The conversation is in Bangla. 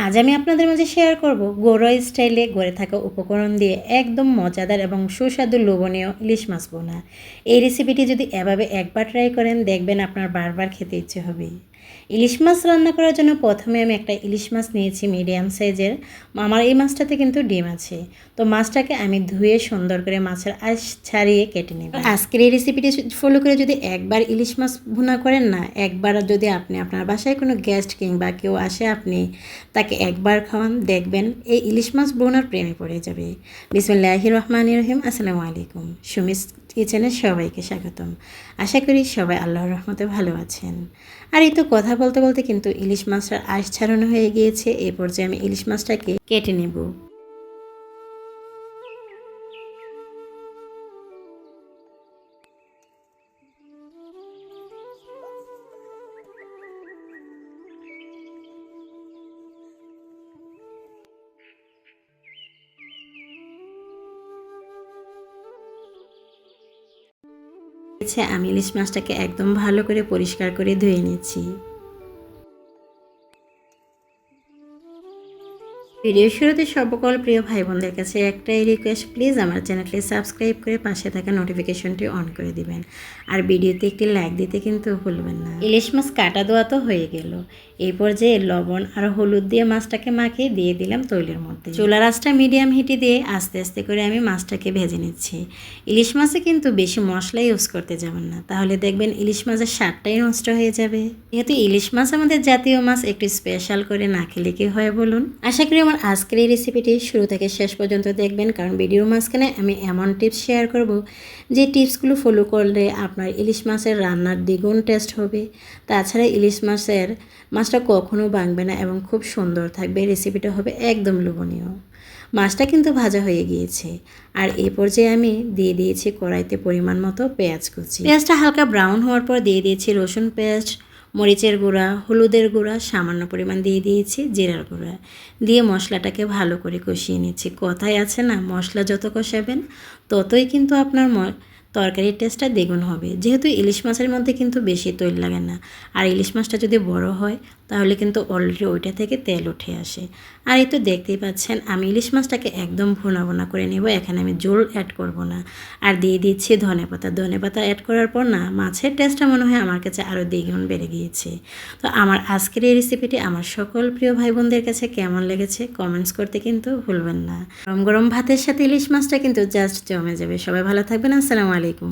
আজ আমি আপনাদের মাঝে শেয়ার করব ঘরোয়া স্টাইলে গড়ে থাকা উপকরণ দিয়ে একদম মজাদার এবং সুস্বাদু লোভনীয় ইলিশ মাছ বোনা। এই রেসিপিটি যদি এভাবে একবার ট্রাই করেন দেখবেন আপনার বারবার খেতে ইচ্ছে হবে। ইলিশ মাছ রান্না করার জন্য প্রথমে আমি একটা ইলিশ মাছ নিয়েছি মিডিয়াম সাইজের। আমার এই মাছটাতে কিন্তু ডিম আছে। তো মাছটাকে আমি ধুয়ে সুন্দর করে মাছের আঁশ ছাড়িয়ে কেটে নেব। আজকের এই রেসিপিটি ফলো করে যদি একবার ইলিশ মাছ ভুনা করেন না, একবার যদি আপনি আপনার বাসায় কোনো গেস্ট কিংবা কেউ আসে আপনি তাকে একবার খাওয়ান, দেখবেন এই ইলিশ মাছ বোনার প্রেমে পড়ে যাবে। বিসমিল্লাহির রহমানির রহিম। আসসালামু আলাইকুম। সুমিস কিচেনে সবাইকে স্বাগতম। আশা করি সবাই আল্লাহর রহমতে ভালো আছেন। আর এই তো কথা বলতে বলতে কিন্তু ইলিশ মাছটার আঁশ ছাড়ানো হয়ে গিয়েছে। এই পর্যায়ে আমি ইলিশ মাছটাকে কেটে নেব। আমি ইলিশ মাছটাকে একদম ভালো করে পরিষ্কার করে ধুয়ে নিচ্ছি। ভিডিও শুরুতে সকল প্রিয় ভাই বোনদের কাছে একটাই রিকোয়েস্ট, প্লিজ আমার চ্যানেলটি সাবস্ক্রাইব করে পাশে থাকা নোটিফিকেশনটি অন করে দিবেন। আর ভিডিওতে একটি লাইক দিতে কিন্তু ভুলবেন না। ইলিশ মাছ কাটা দেওয়া তো হয়ে গেল। এই পর্যায়ে লবণ আর হলুদ দিয়ে মাছটাকে মাখিয়ে দিয়ে দিলাম তৈলের মধ্যে। চুলার আঁচটা মিডিয়াম হিটে দিয়ে আস্তে আস্তে করে আমি মাছটাকে ভেজে নিচ্ছি। ইলিশ মাছে কিন্তু বেশি মশলা ইউজ করতে যাবেন না, তাহলে দেখবেন ইলিশ মাছের স্বাদটাই নষ্ট হয়ে যাবে। যেহেতু ইলিশ মাছ আমাদের জাতীয় মাছ, একটু স্পেশাল করে না খেলে কি হয় বলুন। আশা করি আমার আজকের এই রেসিপিটি শুরু থেকে শেষ পর্যন্ত দেখবেন, কারণ ভিডিওর মাঝখানে আমি এমন টিপস শেয়ার করব যে টিপসগুলো ফলো করলে আপনার ইলিশ মাছের রান্নার দ্বিগুণ টেস্ট হবে। তাছাড়া ইলিশ মাছটা কখনো ভাঙবে না এবং খুব সুন্দর থাকবে। রেসিপিটা হবে একদম লোভনীয়। মাছটা কিন্তু ভাজা হয়ে গিয়েছে। আর এই পর্যায়ে আমি দিয়ে দিয়েছি কড়াইতে পরিমাণ মতো পেঁয়াজ কুচি। পেঁয়াজটা হালকা ব্রাউন হওয়ার পর দিয়ে দিয়েছি রসুন পেস্ট, মরিচের গুঁড়া, হলুদের গুঁড়া, সামান্য পরিমাণ দিয়ে দিয়েছি জিরার গুঁড়া। দিয়ে মশলাটাকে ভালো করে কষিয়ে নিচ্ছি। কথায় আছে না, মশলা যত কষাবেন ততই কিন্তু আপনার তরকারির টেস্টটা দ্বিগুণ হবে। যেহেতু ইলিশ মাছের মধ্যে কিন্তু বেশি তৈল লাগে না, আর ইলিশ মাছটা যদি বড় হয় তাহলে কিন্তু অলরেডি ওইটা থেকে তেল উঠে আসে। আর এই তো দেখতেই পাচ্ছেন আমি ইলিশ মাছটাকে একদম ভুনা করে নেব। এখানে আমি ঝোল অ্যাড করব না। আর দিয়ে দিচ্ছি ধনেপাতা অ্যাড করার পর না মাছের টেস্টটা মনে হয় আমার কাছে আরও দ্বিগুণ বেড়ে গিয়েছে। তো আমার আজকের এই রেসিপিটি আমার সকল প্রিয় ভাই বোনদের কাছে কেমন লেগেছে কমেন্টস করতে কিন্তু ভুলবেন না। গরম গরম ভাতের সাথে ইলিশ মাছটা কিন্তু জাস্ট জমে যাবে। সবাই ভালো থাকবেন। আসসালামু আলাইকুম।